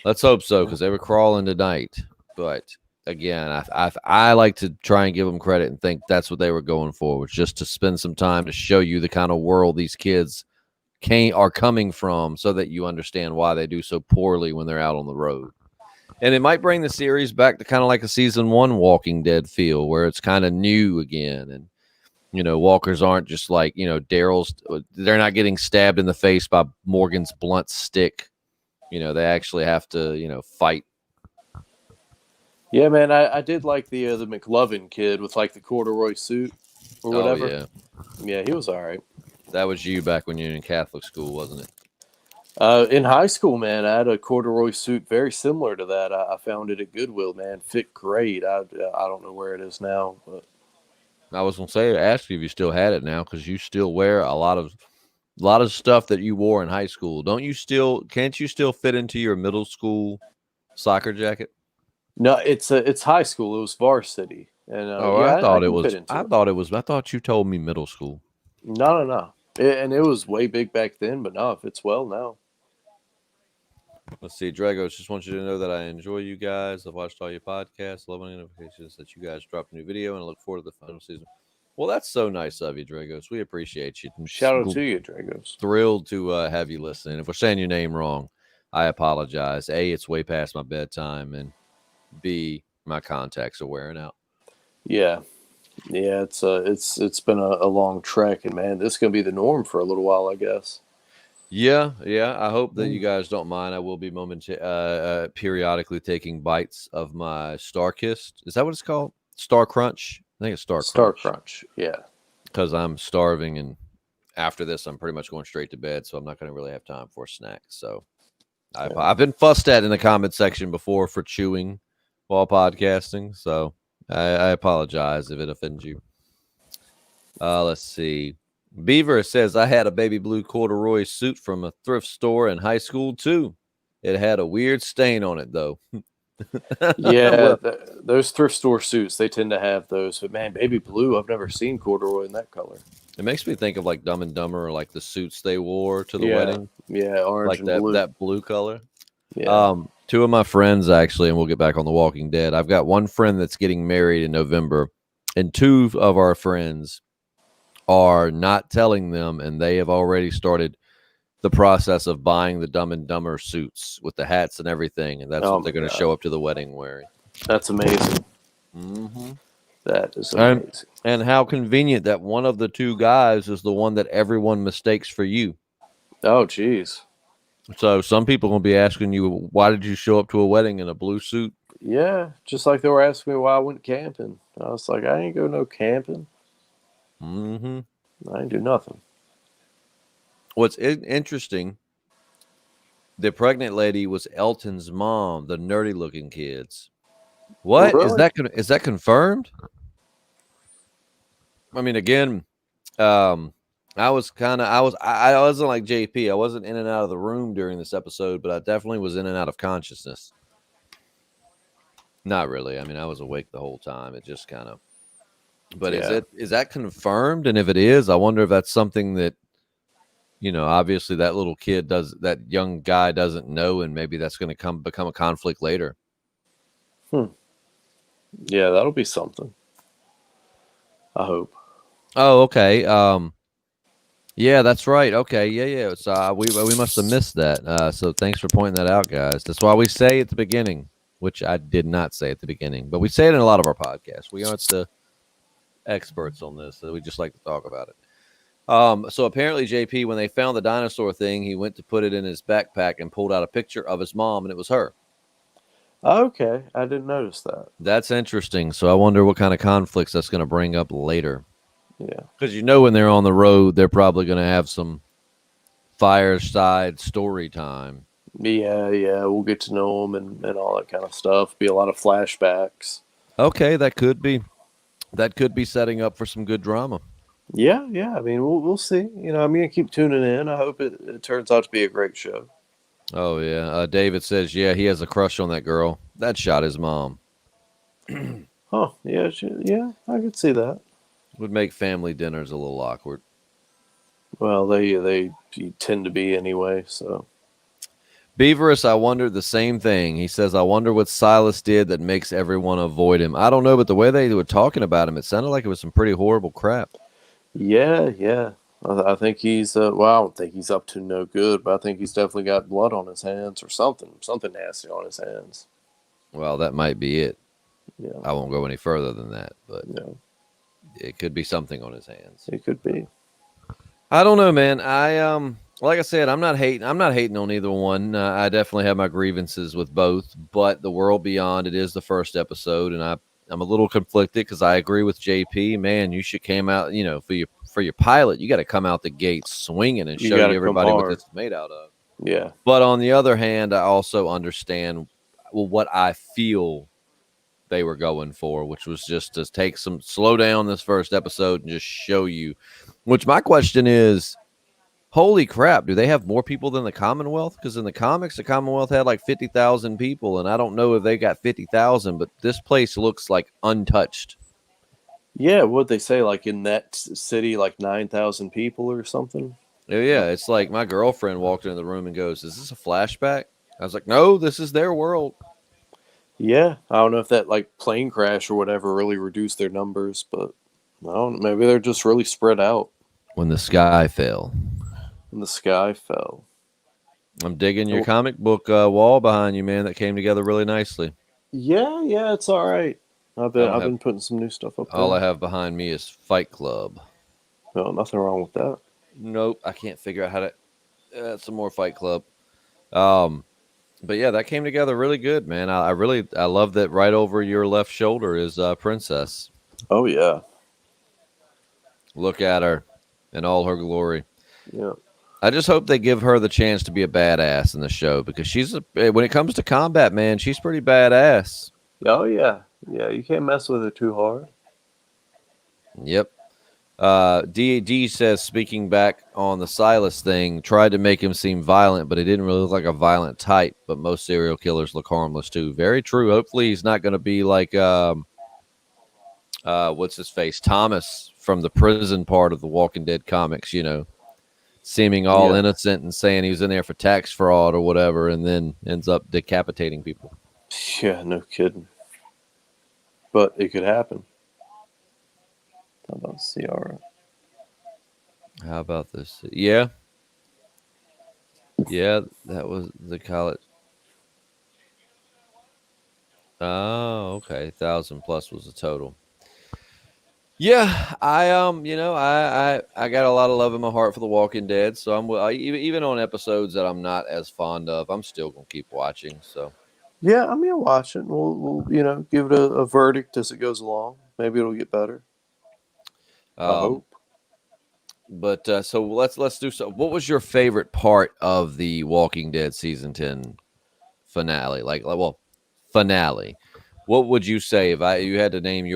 Let's hope so, because they were crawling tonight. But again, I like to try and give them credit and think that's what they were going for, was just to spend some time to show you the kind of world these kids are coming from, so that you understand why they do so poorly when they're out on the road. And it might bring the series back to kind of like a season 1 Walking Dead feel, where it's kind of new again. And, walkers aren't just like, they're not getting stabbed in the face by Morgan's blunt stick. They actually have to, fight. Yeah, man, I did like the McLovin kid with like the corduroy suit or whatever. Oh, yeah. Yeah, he was all right. That was you back when you were in Catholic school, wasn't it? In high school, man, I had a corduroy suit very similar to that. I found it at Goodwill, man. Fit great. I don't know where it is now, but I was gonna ask you if you still had it now, because you still wear a lot of stuff that you wore in high school. Can't you still fit into your middle school soccer jacket? no, it's high school. It was varsity, and Oh, yeah, I can fit into it. I thought you told me middle school. No. And it was way big back then, but no, it fits well now. Let's see, Dragos, just want you to know that I enjoy you guys. I've watched all your podcasts, love my notifications that you guys drop a new video, and I look forward to the final season. Well, that's so nice of you, Dragos. We appreciate you. Shout out to you, Dragos. Thrilled to have you listen. If we're saying your name wrong, I apologize. A, it's way past my bedtime, and B, my contacts are wearing out. Yeah, it's been a long trek, and man, this is gonna be the norm for a little while, I guess. Yeah, yeah. I hope that you Mm. guys don't mind. I will be periodically taking bites of my Star Kissed. Is that what it's called? Star Crunch. I think it's Star Star Crunch Crunch. Yeah. because I'm starving, and after this, I'm pretty much going straight to bed. So I'm not going to really have time for a snack. So Yeah. I've been fussed at in the comment section before for chewing while podcasting. So I apologize if it offends you. Let's see. Beaver says I had a baby blue corduroy suit from a thrift store in high school too. It had a weird stain on it though. Yeah, Well, those thrift store suits, they tend to have those. But man, baby blue, I've never seen corduroy in that color. it makes me think of like Dumb and Dumber, or like the suits they wore to the Yeah, wedding, yeah, orange like and blue. that blue color. Yeah. Two of my friends actually, and we'll get back on The Walking Dead. I've got one friend that's getting married in November, and two of our friends are not telling them, and they have already started the process of buying the Dumb and Dumber suits with the hats and everything, and that's Oh what my they're going to God, show up to the wedding wearing. that's amazing. Mm-hmm. That is And amazing. and how convenient that one of the two guys is the one that everyone mistakes for you. Oh, geez. So some people are going to be asking you, why did you show up to a wedding in a blue suit? Yeah, just like they were asking me why I went camping. I was like, I ain't go no camping. Mm-hmm. I ain't do nothing. What's interesting, the pregnant lady was Elton's mom, the nerdy looking kids. What is Really? that? Is that confirmed? I mean, again, um, I wasn't like JP. I wasn't in and out of the room during this episode, but I definitely was in and out of consciousness. Not really. I mean, I was awake the whole time. It just kind of. But Yeah. is that confirmed? And if it is, I wonder if that's something that, obviously that little kid that young guy doesn't know, and maybe that's going to become a conflict later. Hmm. Yeah, that'll be something. I hope. Oh, okay. Yeah, that's right. Okay, yeah. So we must have missed that. So thanks for pointing that out, guys. That's why we say at the beginning, which I did not say at the beginning, but we say it in a lot of our podcasts. We aren't the experts on this, so we just like to talk about it. So apparently, JP, when they found the dinosaur thing, he went to put it in his backpack and pulled out a picture of his mom, and it was her. Okay, I didn't notice that. That's interesting. So I wonder what kind of conflicts that's going to bring up later. Yeah. Because when they're on the road, they're probably going to have some fireside story time. Yeah, yeah, we'll get to know them and all that kind of stuff. Be a lot of flashbacks. Okay, that could be setting up for some good drama. Yeah, yeah. I mean, we'll see. I'm gonna keep tuning in. I hope it turns out to be a great show. Oh yeah, David says he has a crush on that girl that shot his mom. Huh? Yeah, yeah. I could see that. Would make family dinners a little awkward. Well, they tend to be anyway. So Beaverus, I wondered the same thing. He says, I wonder what Silas did that makes everyone avoid him. I don't know, but the way they were talking about him, it sounded like it was some pretty horrible crap. yeah, yeah. I think he's well. I don't think he's up to no good, but I think he's definitely got blood on his hands or something nasty on his hands. Well, that might be it. Yeah, I won't go any further than that, but yeah. it could be something on his hands. It could be. I don't know, man. Like I said, I'm not hating. I'm not hating on either one. I definitely have my grievances with both, but The World Beyond, it is the first episode, and I'm a little conflicted because I agree with JP. Man, you should came out, for your pilot, you got to come out the gate swinging and You show got to you come everybody what hard. this is made out of. Yeah, But on the other hand, I also understand what I feel they were going for, which was just to slow down this first episode and just show you. Which my question is, holy crap, do they have more people than the Commonwealth? Because in the comics, the Commonwealth had like 50,000 people, and I don't know if they got 50,000, but this place looks like untouched. yeah. What they say, like in that city, like 9,000 people or something. Yeah, it's like my girlfriend walked into the room and goes, "Is this a flashback?" I was like, "No, this is their world." Yeah, I don't know if that like plane crash or whatever really reduced their numbers, but I don't. Maybe they're just really spread out. When the sky fell. And the sky fell. I'm digging your comic book wall behind you, man. That came together really nicely. Yeah, yeah, it's all right. I've been putting some new stuff up All I there. have behind me is Fight Club. No, nothing wrong with that. Nope, I can't figure out how to. Some more Fight Club. Um, but yeah, that came together really good, man. I love that right over your left shoulder is Princess. Oh yeah, Look at her in all her glory. yeah. I just hope they give her the chance to be a badass in the show because when it comes to combat, man, she's pretty badass. Oh yeah, yeah. You can't mess with it too hard. Yep. D says, speaking back on the Silas thing, tried to make him seem violent, but he didn't really look like a violent type. But most serial killers look harmless too. Very true. Hopefully, he's not going to be like what's his face, Thomas from the prison part of the Walking Dead comics. Seeming all Yeah, innocent and saying he was in there for tax fraud or whatever, and then ends up decapitating people. yeah. No kidding. But it could happen. How about Ciara? How about this? Yeah, yeah, that was the college. Oh, okay. 1,000 plus was the total. Yeah, I got a lot of love in my heart for The Walking Dead, so even on episodes that I'm not as fond of, I'm still gonna keep watching. So, Yeah, I'm gonna watch it. We'll give it a verdict as it goes along. Maybe it'll get better. I um, hope. but so let's do so. What was your favorite part of the Walking Dead season 10 finale? Finale. What would you say if you had to name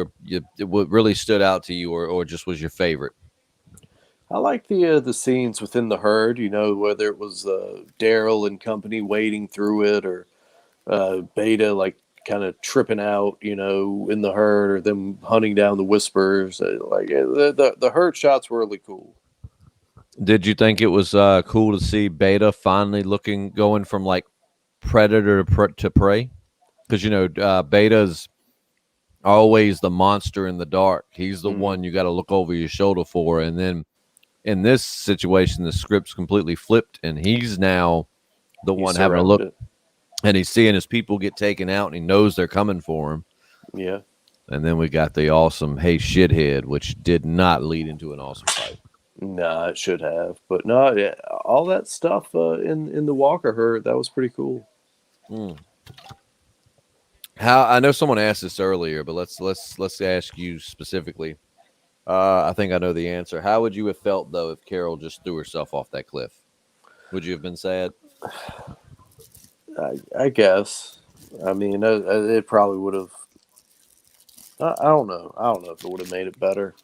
what really stood out to you, or just was your favorite? I like the scenes within the herd. Whether it was Daryl and company wading through it, or Beta like kind of tripping out, in the herd, or them hunting down the whispers. The herd shots were really cool. Did you think it was cool to see Beta finally going from like predator to prey? Because Beta's always the monster in the dark. He's the Hmm. one you got to look over your shoulder for, and then in this situation, the script's completely flipped, and he's now the He's one having to look, surrounded. and he's seeing his people get taken out, and he knows they're coming for him. Yeah. And then we got the awesome "Hey shithead," which did not lead into an awesome fight. Nah, it should have, but no, yeah, all that stuff in the Walker herd, that was pretty cool. Mm. How I know someone asked this earlier, but let's ask you specifically. I think I know the answer. How would you have felt though if Carol just threw herself off that cliff? Would you have been sad? I guess. I mean, it probably would have. I don't know. I don't know if it would have made it better.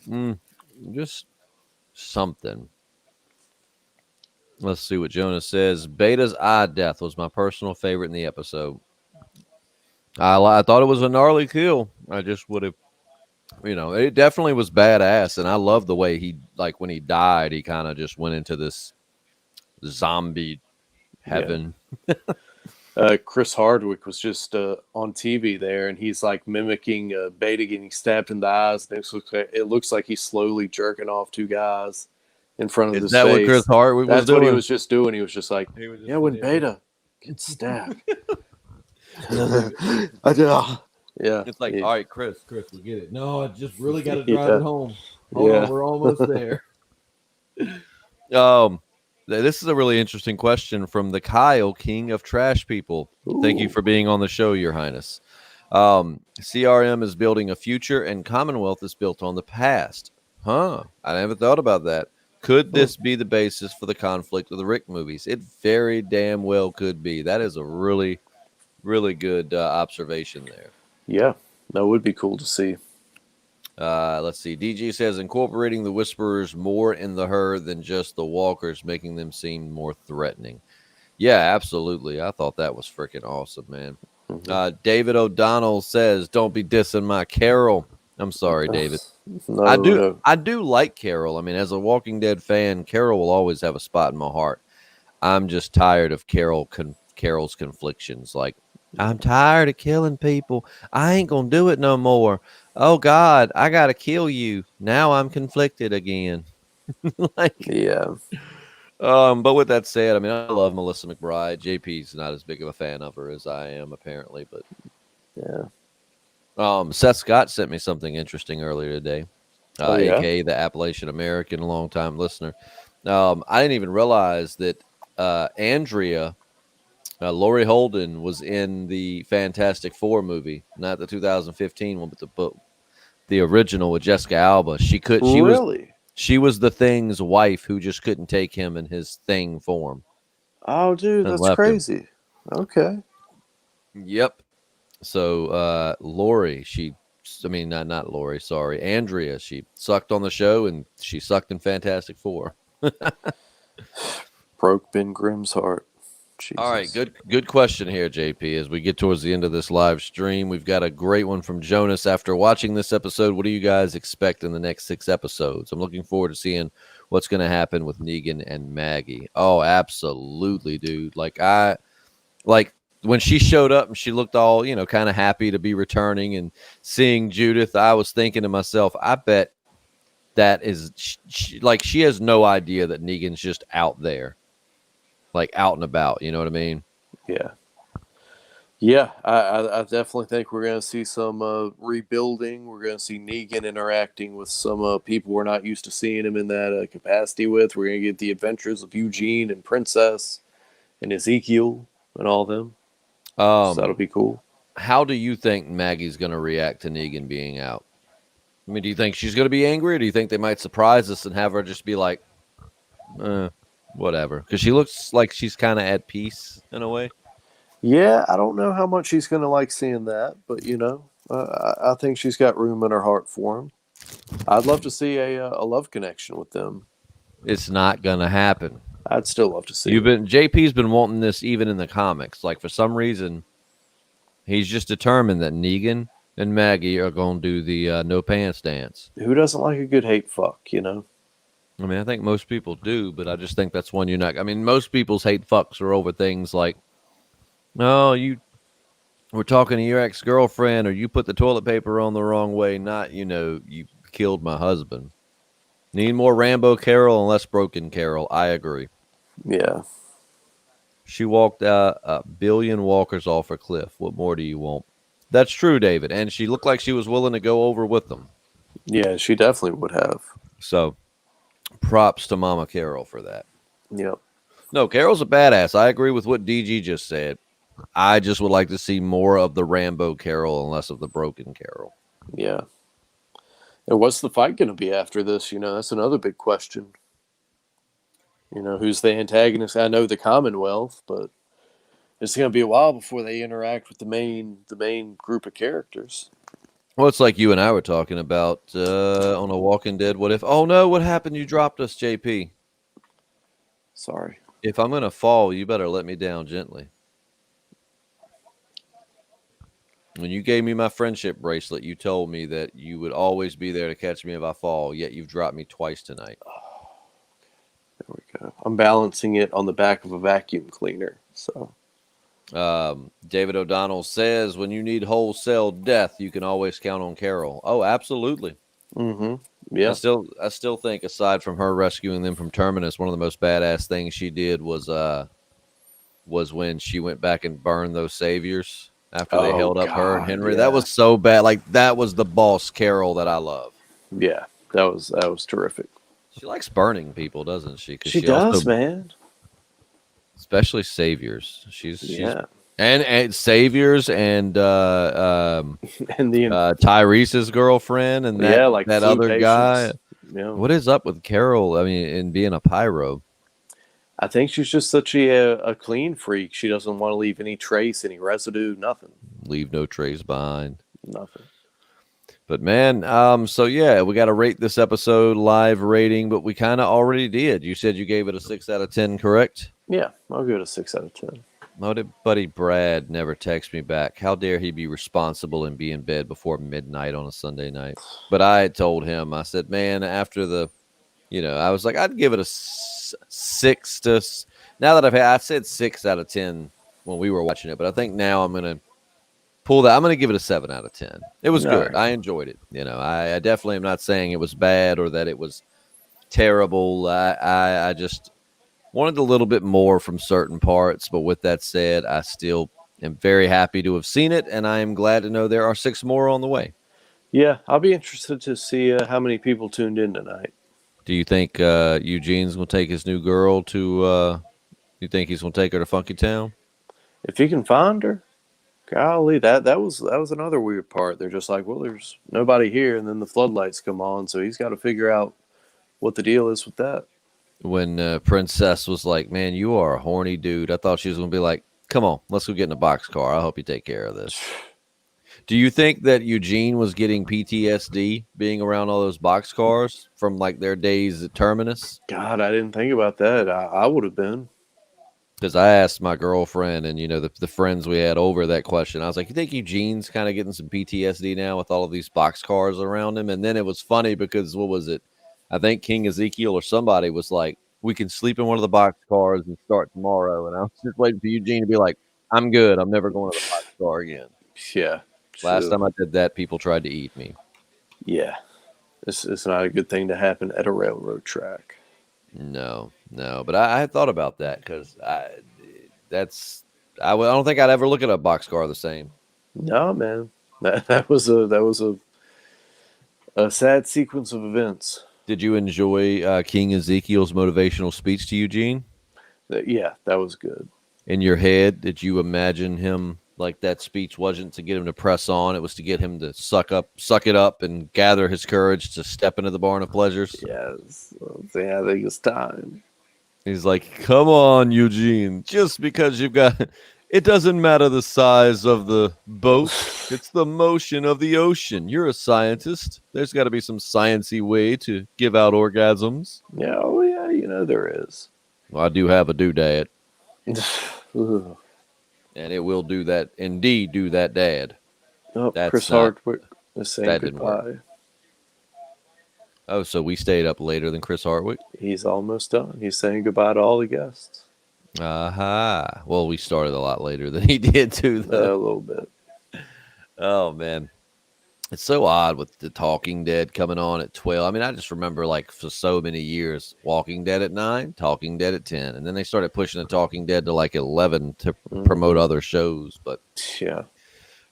Mm, just something. Let's see what Jonas says. Beta's eye death was my personal favorite in the episode. I thought it was a gnarly kill. I just would have, it definitely was badass, and I love the way when he died, he kind of just went into this zombie Yeah. heaven. Chris Hardwick was just on TV there, and he's like mimicking Beta getting stabbed in the eyes. And it looks like he's slowly jerking off two guys in front of Is his that what Chris face. Hardwick was That's what he doing? was just doing. He was just like, He was just yeah, when sitting there. Beta gets stabbed. Yeah. It's like, Yeah. all right, Chris, we get it. No, I just really got to drive Yeah. it home. Hold Yeah. on, we're almost there. Um, this is a really interesting question from the Kyle, King of Trash People. Thank you Ooh. for being on the show, Your Highness. CRM is building a future, and Commonwealth is built on the past. Huh? I never thought about that. Could this be the basis for the conflict of the Rick movies? It very damn well could be. That is a really, really good observation there. Yeah. That would be cool to see. Let's see. DG says incorporating the Whisperers more in the herd than just the Walkers, making them seem more threatening. Yeah, absolutely. I thought that was freaking awesome, man. Mm-hmm. David O'Donnell says, "Don't be dissing my Carol." I'm sorry, David. No, no. I do like Carol. I mean, as a Walking Dead fan, Carol will always have a spot in my heart. I'm just tired of Carol's conflictions. Like, I'm tired of killing people. I ain't gonna do it no more. Oh God, I gotta kill you. Now I'm conflicted again. like, Yeah. but with that said, I mean, I love Melissa McBride. JP's not as big of a fan of her as I am, apparently. But Yeah. Seth Scott sent me something interesting earlier today. Oh, yeah? aka the Appalachian American, longtime listener. I didn't even realize that Andrea, Laurie Holden, was in the Fantastic Four movie, not the 2015 one, but the original with Jessica Alba. Really? She was the Thing's wife who just couldn't take him in his Thing form Oh, dude, and that's left him. crazy. Okay. Yep. So Lori, I mean, not Lori, sorry, Andrea, she sucked on the show and she sucked in Fantastic Four. Broke Ben Grimm's heart. All right, Jesus. good question here, JP. As we get towards the end of this live stream, we've got a great one from Jonas. After watching this episode, what do you guys expect in the next 6 episodes? I'm looking forward to seeing what's going to happen with Negan and Maggie. Oh, absolutely, dude. Like when she showed up and she looked all, kind of happy to be returning and seeing Judith, I was thinking to myself, I bet that is like she has no idea that Negan's just out there, like out and about. You know what I mean? Yeah. Yeah, I definitely think we're going to see some rebuilding. We're going to see Negan interacting with some people we're not used to seeing him in that capacity with. We're going to get the adventures of Eugene and Princess and Ezekiel and all them. So that'll Um, be cool. how do you think Maggie's going to react to Negan being out? I mean, do you think she's going to be angry, or do you think they might surprise us and have her just be like, whatever? Because she looks like she's kind of at peace in a way. Yeah, I don't know how much she's going to like seeing that, but I think she's got room in her heart for him. I'd love to see a love connection with them. It's not going to happen. I'd still love to see. JP's been wanting this even in the comics. Like for some reason, he's just determined that Negan and Maggie are going to do the no pants dance. Who doesn't like a good hate fuck? I mean, I think most people do, but I just think that's one you're not. I mean, most people's hate fucks are over things like, no, you were talking to your ex girlfriend, or you put the toilet paper on the wrong way. Not, you killed my husband. Need more Rambo Carol and less Broken Carol. I agree. Yeah. She walked a billion walkers off a cliff. What more do you want? That's true, David. And she looked like she was willing to go over with them. Yeah, she definitely would have. So props to Mama Carol for that. Yep. No, Carol's a badass. I agree with what DG just said. I just would like to see more of the Rambo Carol and less of the Broken Carol. Yeah. And what's the fight going to be after this? That's another big question. Who's the antagonist? I know the Commonwealth, but it's going to be a while before they interact with the main group of characters. Well, it's like you and I were talking about on a Walking Dead. What if? Oh no! What happened? You dropped us, JP. Sorry. If I'm gonna fall, you better let me down gently. When you gave me my friendship bracelet, you told me that you would always be there to catch me if I fall. Yet you've dropped me twice tonight. There we go. I'm balancing it on the back of a vacuum cleaner. So. David O'Donnell says, when you need wholesale death, you can always count on Carol. Oh, absolutely. Mm-hmm. Yeah. I still think, aside from her rescuing them from Terminus, one of the most badass things she did was when she went back and burned those saviors after they held up her and Henry. Yeah. That was so bad. Like that was the boss Carol that I love. Yeah, that was terrific. She likes burning people, doesn't she? She does, also, man. Especially saviors. She's and saviors and Tyrese's girlfriend and that other patients. Guy. Yeah. What is up with Carol? I mean, in being a pyro. I think she's just such a clean freak. She doesn't want to leave any trace, any residue, nothing. Leave no trace behind. Nothing. But man, so yeah, we got to rate this episode live rating, but we kind of already did. You said you gave it a 6 out of 10, correct? Yeah, I'll give it a 6 out of 10. My buddy Brad never texted me back. How dare he be responsible and be in bed before midnight on a Sunday night? But I had told him, I said, man, after the, I was like, I'd give it a 6 to. Now that I said 6 out of 10 when we were watching it, but I think now I'm gonna pull that. I'm going to give it a 7 out of 10. It was good. I enjoyed it. I definitely am not saying it was bad or that it was terrible. I just wanted a little bit more from certain parts. But with that said, I still am very happy to have seen it. And I am glad to know there are 6 more on the way. Yeah, I'll be interested to see how many people tuned in tonight. Do you think Eugene's gonna take his new girl to? You think he's gonna take her to Funky Town? If he can find her, golly, that was another weird part. They're just like, well, there's nobody here, and then the floodlights come on, so he's got to figure out what the deal is with that. When Princess was like, "Man, you are a horny dude," I thought she was gonna be like, "Come on, let's go get in a box car. I'll help you take care of this." Do you think that Eugene was getting PTSD being around all those boxcars from like their days at Terminus? God, I didn't think about that. I would have been. Because I asked my girlfriend and the friends we had over that question. I was like, "You think Eugene's kind of getting some PTSD now with all of these boxcars around him?" And then it was funny because what was it? I think King Ezekiel or somebody was like, "We can sleep in one of the boxcars and start tomorrow." And I was just waiting for Eugene to be like, "I'm good. I'm never going to the boxcar again." Yeah. Last So, time I did that, people tried to eat me. yeah. It's not a good thing to happen at a railroad track. No, no, but I had thought about that because that's I don't think I'd ever look at a boxcar the same. No, man. That was a sad sequence of events. Did you enjoy King Ezekiel's motivational speech to Eugene? Yeah, that was good. In your head, did you imagine him like that speech wasn't to get him to press on? It was to get him to suck it up, and gather his courage to step into the barn of pleasures. Yes. Yeah, I think it's time. He's like, "Come on, Eugene. Just because you've got it doesn't matter the size of the boat. It's the motion of the ocean. You're a scientist. There's got to be some sciency way to give out orgasms." Yeah, oh yeah, there is. Well, I do have a doodad, Ugh. and it will do that. Indeed, do that, Dad. Oh, That's Chris not. Hardwick is saying That didn't work. goodbye. Oh, so we stayed up later than Chris Hartwick. He's almost done. He's saying goodbye to all the guests. Aha. Well, we started a lot later than he did too, A though. little bit. Oh man. It's so odd with the Talking Dead coming on at 12. I mean, I just remember like for so many years, Walking Dead at 9, Talking Dead at 10. And then they started pushing the Talking Dead to like 11 to promote other shows. But Yeah.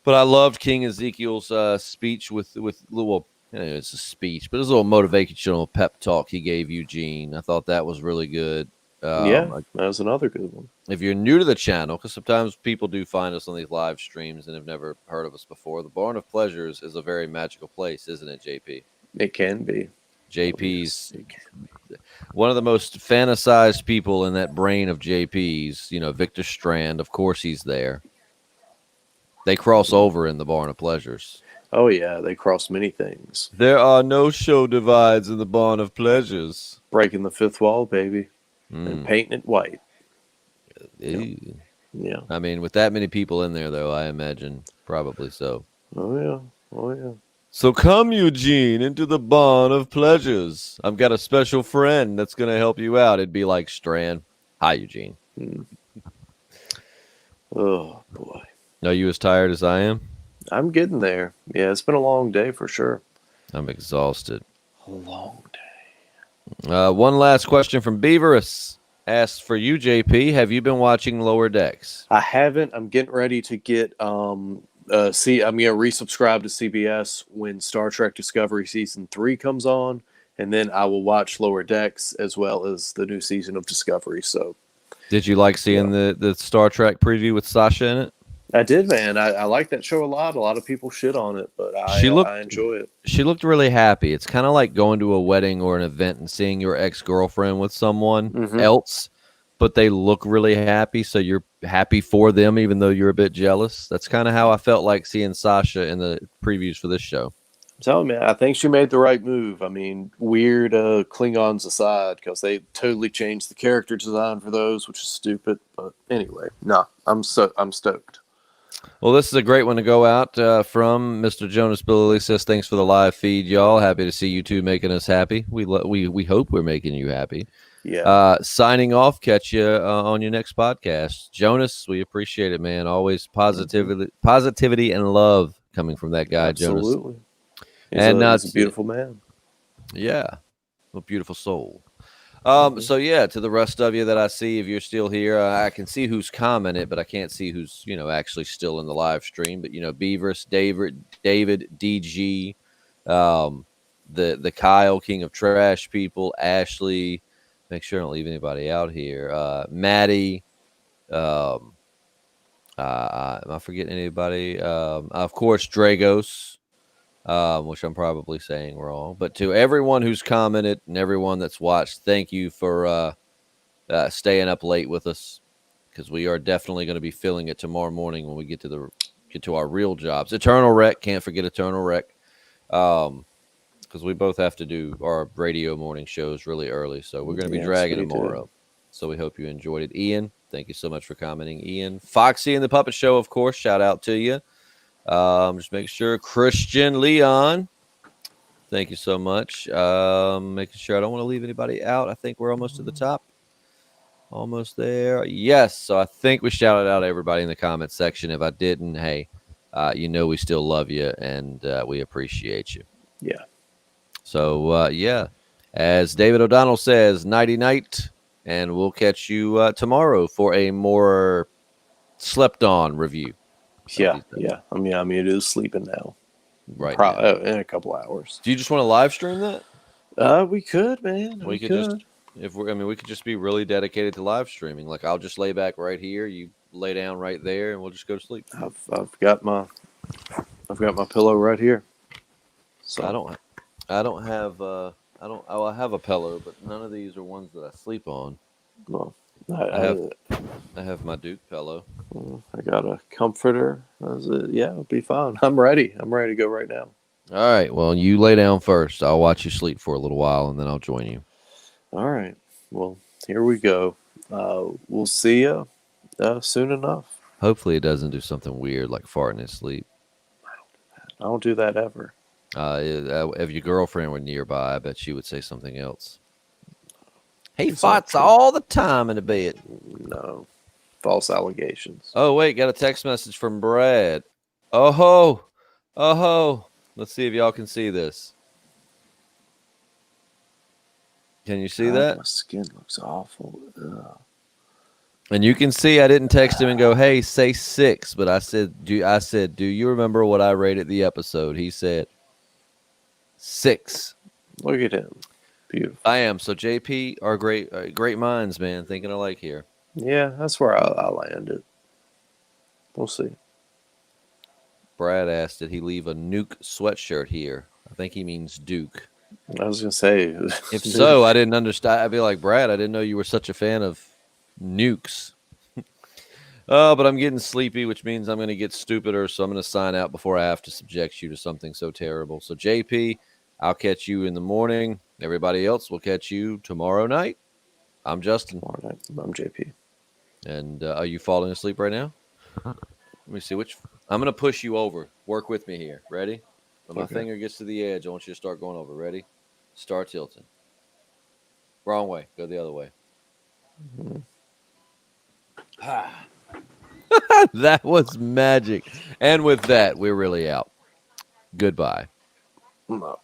I loved King Ezekiel's speech with little, it's a speech, but it was a little motivational pep talk he gave Eugene. I thought that was really good. Yeah, that was another good one. If you're new to the channel, because sometimes people do find us on these live streams and have never heard of us before, the Barn of Pleasures is a very magical place, isn't it, JP? It can be. JP's Yes, it can be. one of the most fantasized people in that brain of JP's, Victor Strand. Of course, he's there. They cross over in the Barn of Pleasures. Oh yeah, they cross many things. There are no show divides in the Barn of Pleasures. Breaking the fifth wall, baby, and painting it white. Ew. Yeah. I mean, with that many people in there, though, I imagine probably so. Oh yeah. Oh yeah. So come, Eugene, into the Barn of Pleasures. I've got a special friend that's going to help you out. It'd be like Strand. Hi, Eugene. Oh boy. Are you as tired as I am? I'm getting there. Yeah, it's been a long day for sure. I'm exhausted. A long day. One last question from Beaverus. Asks for you, JP. Have you been watching Lower Decks? I haven't. I'm getting ready to get I'm gonna resubscribe to CBS when Star Trek Discovery season 3 comes on, and then I will watch Lower Decks as well as the new season of Discovery. So Did you like seeing the Star Trek preview with Sasha in it? I did, man. I like that show a lot. A lot of people shit on it, but I enjoy it. She looked really happy. It's kind of like going to a wedding or an event and seeing your ex-girlfriend with someone else, but they look really happy, so you're happy for them even though you're a bit jealous. That's kind of how I felt like seeing Sasha in the previews for this show. So, man, I think she made the right move. I mean, weird Klingons aside, because they totally changed the character design for those, which is stupid. But anyway, I'm stoked. Well, this is a great one to go out from Mr. Jonas Billy. Says thanks for the live feed, y'all. Happy to see you two making us happy. We hope we're making you happy. Yeah. Signing off. Catch you on your next podcast, Jonas. We appreciate it, man. Always positivity and love coming from that guy, Jonas. Absolutely. He's a beautiful man. Yeah, a beautiful soul. So yeah, to the rest of you that I see, if you're still here, I can see who's commented, but I can't see who's actually still in the live stream. But Beaverus, David, DG, the Kyle, King of Trash People, Ashley. Make sure I don't leave anybody out here. Maddie. Am I forgetting anybody? Of course, Dragos, which I'm probably saying wrong. But to everyone who's commented and everyone that's watched, thank you for staying up late with us, because we are definitely going to be filling it tomorrow morning when we get to our real jobs. Eternal Rec, can't forget Eternal Rec, because we both have to do our radio morning shows really early, so we're going to be dragging tomorrow. So we hope you enjoyed it. Ian, thank you so much for commenting. Ian, Foxy and the Puppet Show, of course, shout out to you. Just make sure. Christian Leon, thank you so much. Making sure I don't want to leave anybody out. I think we're almost to the top. Almost there. Yes. So I think we shouted out everybody in the comment section. If I didn't, hey, we still love you and we appreciate you. Yeah. So, yeah, as David O'Donnell says, nighty night, and we'll catch you tomorrow for a more slept on review. Yeah. I mean, it is sleeping now. Right. In a couple hours. Do you just want to live stream that? We could, man. We could. We could just be really dedicated to live streaming. Like, I'll just lay back right here. You lay down right there, and we'll just go to sleep. I've got my pillow right here. So I have a pillow, but none of these are ones that I sleep on. Well, I have my Duke pillow. I got a comforter. It'll be fine. I'm ready. I'm ready to go right now. All right. Well, you lay down first. I'll watch you sleep for a little while, and then I'll join you. All right. Well, here we go. We'll see you soon enough. Hopefully it doesn't do something weird like fart in his sleep. I don't do that ever. If your girlfriend were nearby, I bet she would say something else. He farts all the time in the bed. No. False allegations. Oh, wait. Got a text message from Brad. Oh ho. Let's see if y'all can see this. Can you see that? My skin looks awful. Ugh. And you can see I didn't text him and go, "Hey, say 6," but I said, "Do you remember what I rated the episode?" He said 6. Look at him. Beautiful. I am. So JP are great minds, man. Thinking alike here. Yeah, that's where I landed. We'll see. Brad asked, did he leave a Nuke sweatshirt here? I think he means Duke. I was going to say. If so, I didn't understand. I'd be like, Brad, I didn't know you were such a fan of nukes. But I'm getting sleepy, which means I'm going to get stupider, so I'm going to sign out before I have to subject you to something so terrible. So, JP, I'll catch you in the morning. Everybody else will catch you tomorrow night. I'm Justin. Tomorrow night. I'm JP. And are you falling asleep right now? Let me see which. I'm going to push you over. Work with me here. Ready? When my finger gets to the edge, I want you to start going over. Ready? Start tilting. Wrong way. Go the other way. Mm-hmm. That was magic. And with that, we're really out. Goodbye. I'm out.